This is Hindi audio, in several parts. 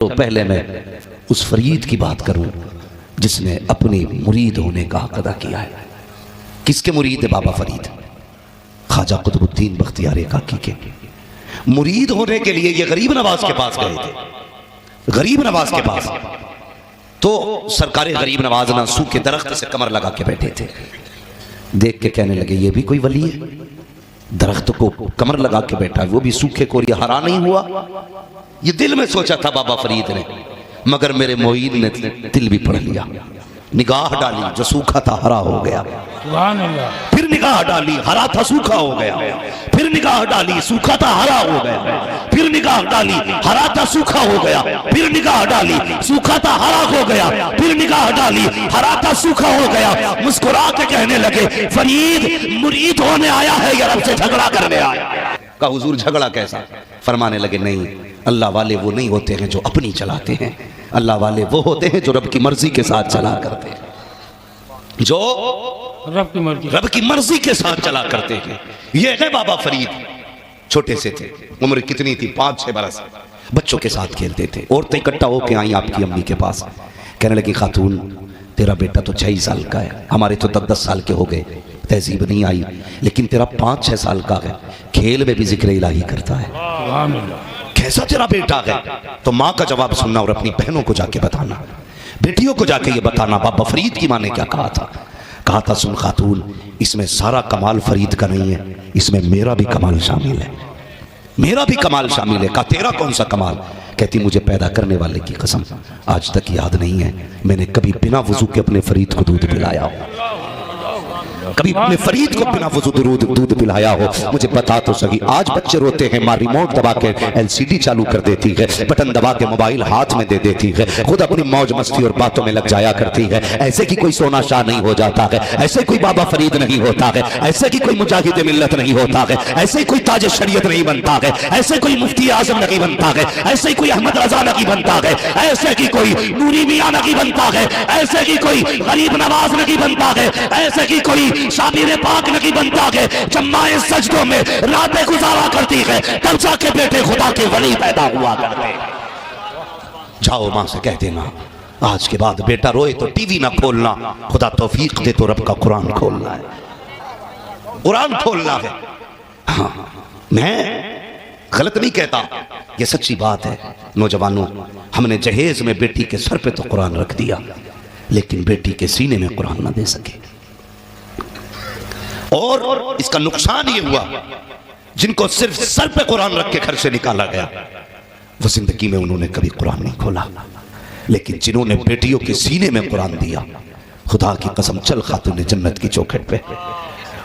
तो पहले मैं उस फरीद की बात करूं जिसने अपनी मुरीद होने का हक अदा किया है। किसके मुरीद है बाबा फरीद? ख्वाजा कुतुबुद्दीन बख्तियार काकी के मुरीद होने के लिए ये गरीब नवाज के पास गए थे। गरीब नवाज के पास तो सरकारे गरीब नवाज ना सूखे दरख्त से कमर लगा के बैठे थे। देख के कहने लगे ये भी कोई वली है, दरख्त को कमर लगा के बैठा है, वो भी सूखे को, ये हरा नहीं हुआ। ये दिल में सोचा था बाबा फरीद ने, मगर मेरे मोईद ने दिल भी पढ़ लिया। निगाह डाली, जो सूखा था हरा हो गया। फिर निगाह डाली, हरा था सूखा हो गया। फिर निगाह डाली, सूखा था हरा हो गया। फिर निगाह डाली, हरा था सूखा हो गया। फिर निगाह डाली, सूखा था हरा हो गया। फिर निगाह डाली, हरा था सूखा हो गया। मुस्कुरा के कहने लगे फरीद मुरीद होने आया है या रब से झगड़ा करने आया? का हुजूर झगड़ा कैसा? फरमाने लगे नहीं, अल्लाह वाले वो नहीं होते हैं जो अपनी चलाते हैं, अल्लाह वाले वो होते हैं जो रब की मर्जी के साथ चला करते हैं, जो रब की मर्जी के साथ चला करते हैं। ये है बाबा फरीद। छोटे से थे, उम्र कितनी थी? 5-6 बरस। बच्चों के साथ खेलते थे। औरतें इकट्ठा होके आई आपकी अम्मी के पास, कहने लगी खातून तेरा बेटा तो 6 साल का है, हमारे तो 10-10 साल के हो गए, तहजीब नहीं आई, लेकिन तेरा 5-6 साल का है, खेल में भी जिक्र इलाही करता है। कैसा तेरा बेटा है? तो माँ का जवाब सुनना और अपनी बहनों को जाके बताना, बेटियों को जाके ये बताना बाबा फरीद की माँ ने क्या कहा था। कहा था सुन खातून, इसमें सारा कमाल फरीद का नहीं है, इसमें मेरा भी कमाल शामिल है, मेरा भी कमाल शामिल है। कहा तेरा कौन सा कमाल? कहती मुझे पैदा करने वाले की कसम आज तक याद नहीं है मैंने कभी बिना वजू के अपने फरीद को दूध पिलाया हो, कभी अपने फरीद को बिना वजू दूध पिलाया हो, मुझे बता तो सही। आज बच्चे रोते हैं, माँ रिमोट दबा के एलसीडी चालू कर देती है, बटन दबा के मोबाइल हाथ में दे देती है, खुद अपनी मौज मस्ती और बातों में लग जाया करती है। ऐसे की कोई सोना शाह नहीं हो जाता है, ऐसे कोई बाबा फरीद नहीं होता है, ऐसे की कोई मुजाहिद मिल्लत नहीं होता है, ऐसे कोई ताज शरीयत नहीं बनता है, ऐसे कोई मुफ्ती आजम नहीं बनता है, ऐसे कोई अहमद रजा नहीं बनता है, ऐसे की कोई नूरी मियां नहीं बनता है, ऐसे की कोई गरीब नवाज नहीं बनता है, ऐसे की कोई शाबीर पाक नहीं बनता है। जम्माए सजदों में रातें गुजारा करती है, तब जाके बेटे खुदा के वली पैदा हुआ करते। जाओ मां से कह देना आज के बाद बेटा रोए तो टीवी ना खोलना, खुदा तौफीक दे तो रब का कुरान खोलना है, कुरान खोलना है। हाँ, मैं गलत नहीं कहता, ये सच्ची बात है। नौजवानों, हमने जहेज में बेटी के सर पे तो कुरान रख दिया, लेकिन बेटी के सीने में कुरान ना दे सके। और इसका नुकसान ये हुआ जिनको सिर्फ सर पे कुरान रख के घर से निकाला गया, वो जिंदगी में उन्होंने कभी कुरान नहीं खोला। लेकिन जिन्होंने बेटियों के सीने में कुरान दिया, खुदा की कसम चल खातून ने जन्नत की चौखट पे,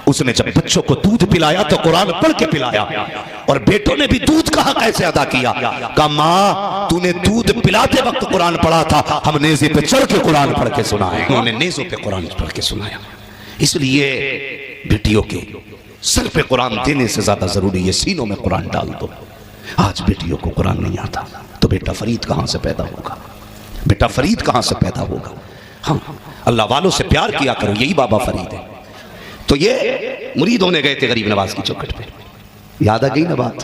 उसने जब बच्चों को दूध पिलाया तो कुरान पढ़ के पिलाया, और बेटों ने भी दूध का हक कैसे अदा किया। कहा माँ तूने दूध पिलाते वक्त कुरान पढ़ा था, हम नेज़े पे चढ़ के कुरान पढ़ के सुनाए। उन्होंने नेज़ों पे कुरान पढ़ के सुनाया। इसलिए बेटियों के सर पे कुरान देने से ज्यादा जरूरी है सीनों में कुरान डाल दो। आज बेटियों को कुरान नहीं आता तो बेटा फरीद कहां से पैदा होगा? बेटा फरीद कहां से पैदा होगा? हाँ, अल्लाह वालों से प्यार किया करो, यही बाबा फरीद है। तो ये मुरीद होने गए थे गरीब नवाज की चौखट पे, याद आ गई ना बात?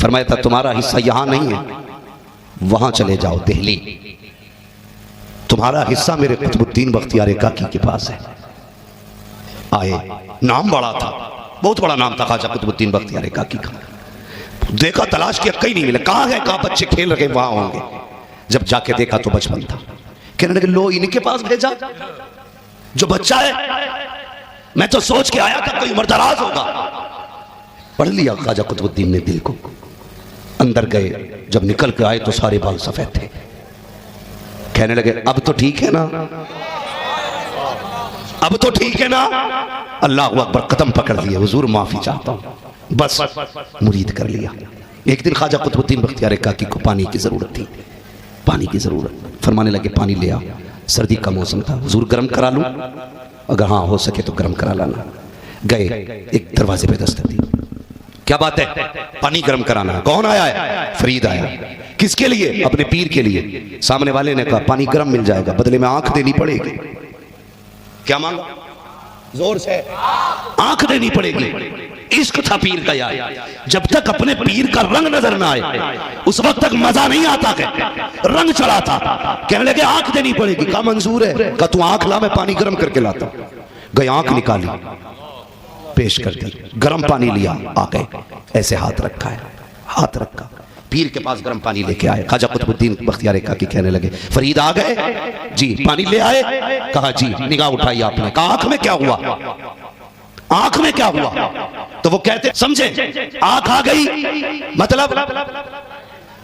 फरमाया था तुम्हारा हिस्सा यहां नहीं है, वहां चले जाओ दिल्ली, तुम्हारा हिस्सा मेरे कुतुबुद्दीन बख्तियार काकी के पास है। आए, नाम बड़ा था, बहुत बड़ा नाम था ख्वाजा कुतुबुद्दीन बख्तियार काकी का। देखा, तलाश किया, कहीं नहीं मिला। कहाँ है? कहाँ बच्चे खेल रहे वहां होंगे। जब जाके देखा तो बचपन था। कहने लगे लो इनके पास भेजा जो बच्चा है, मैं तो सोच के आया था कोई उम्रदराज होगा। पढ़ लिया ख्वाजा कुतुबुद्दीन ने दिल को। अंदर गए, जब निकल के आए तो सारे बाल सफेद थे। कहने लगे अब तो ठीक है ना, अब तो ठीक है ना? अल्लाह अकबर, कदम पकड़ लिए, हुजूर माफी चाहता हूं, बस मुरीद कर लिया। एक दिन ख्वाजा कुतुबुद्दीन बख्तियार काकी को पानी की जरूरत थी, पानी की जरूरत। फरमाने लगे पानी ले आ। सर्दी का मौसम था, हुजूर गर्म करा लूं? अगर हाँ हो सके तो गर्म करा लाना। गए, एक दरवाजे पे दस्तक दी, क्या बात है? पानी गर्म कराना। कौन आया है? फरीद आया। किसके लिए? अपने पीर के लिए। सामने वाले ने कहा पानी गर्म मिल जाएगा, बदले में आंख देनी पड़ेगी। क्या मांगा? जोर से आंख देनी पड़ेगी। इश्क था पीर का यार। जब तक अपने पीर का रंग नजर ना आए उस वक्त तक मजा नहीं आता। रंग चढ़ा था, कहने लगे आंख देनी पड़ेगी। कहा मंजूर है। कहा तू आंख ला, मैं पानी गर्म करके लाता हूं। गए आंख निकाली, पेश कर दी, गर्म पानी लिया, आ गए, ऐसे हाथ रखा है, हाथ रखा, पीर के पास गर्म पानी लेके आए। ख्वाजा कुतुबुद्दीन बख्तियार काकी कहने लगे फरीद आ गए जी, पानी ले आए? कहा जी। निगाह उठाई आपने, कहा आंख में क्या हुआ? आंख में क्या हुआ? तो वो कहते समझे, आंख आ गई मतलब,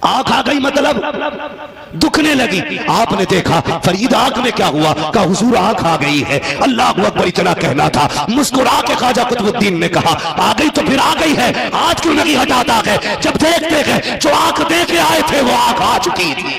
आंख आ गई मतलब दुखने लगी। आपने देखा फरीद आंख में क्या हुआ? कहा हुजूर आंख आ गई है। अल्लाह अकबर इतना कहना था। मुस्कुरा के ख्वाजा कुतुबुद्दीन ने कहा आ गई तो फिर आ गई है, आज क्यों नहीं हटाता है? जब देखते हैं जो आंख दे के आए थे वो आंख आ चुकी थी।